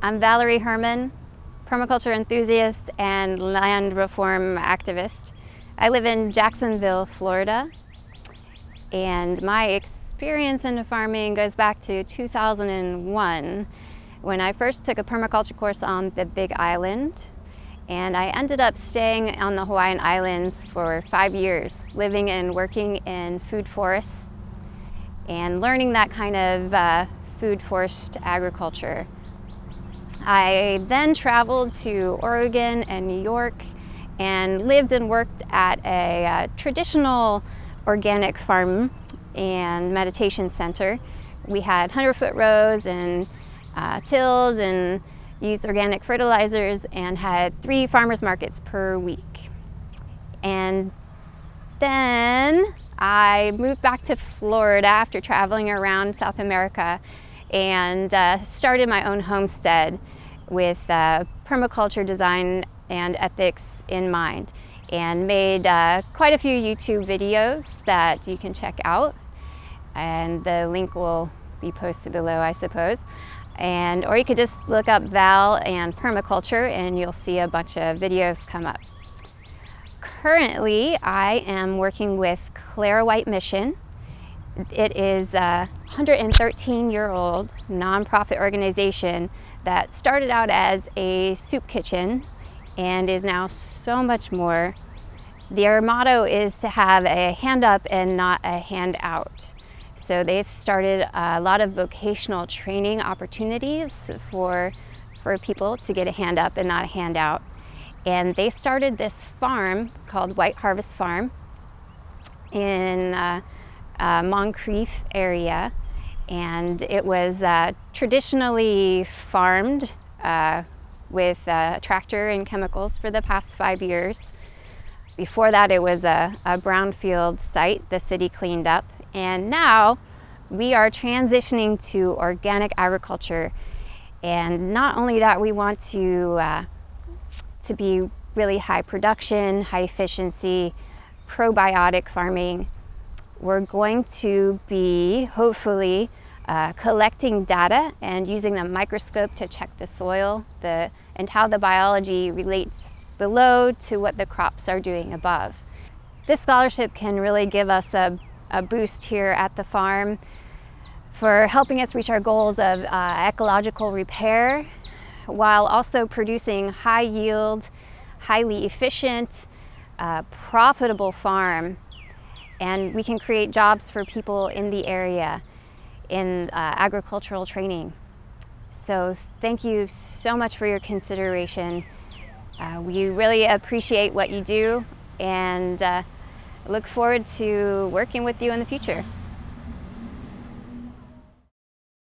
I'm Valerie Herman, permaculture enthusiast and land reform activist. I live in Jacksonville, Florida, and my experience in farming goes back to 2001 when I first took a permaculture course on the Big Island, and I ended up staying on the Hawaiian Islands for 5 years, living and working in food forests and learning that kind of food forest agriculture. I then traveled to Oregon and New York and lived and worked at a traditional organic farm and meditation center. We had 100-foot rows and tilled and used organic fertilizers and had 3 farmers markets per week. And then I moved back to Florida after traveling around South America and started my own homestead with permaculture design and ethics in mind, and made quite a few YouTube videos that you can check out, and the link will be posted below, I suppose. Or you could just look up Val and permaculture and you'll see a bunch of videos come up. Currently, I am working with Clara White Mission. It is a 113-year-old nonprofit organization that started out as a soup kitchen and is now so much more. Their motto is to have a hand up and not a hand out. So they've started a lot of vocational training opportunities for people to get a hand up and not a hand out. And they started this farm called White Harvest Farm in Moncrief area, and it was traditionally farmed with tractor and chemicals for the past 5 years. Before that, it was a brownfield site the city cleaned up, and now we are transitioning to organic agriculture. And not only that, we want to be really high production, high efficiency, probiotic farming. We're going to be hopefully collecting data and using the microscope to check the soil and how the biology relates below to what the crops are doing above. This scholarship can really give us a boost here at the farm for helping us reach our goals of ecological repair while also producing high yield, highly efficient, profitable farm. And we can create jobs for people in the area in agricultural training. So thank you so much for your consideration. We really appreciate what you do and look forward to working with you in the future.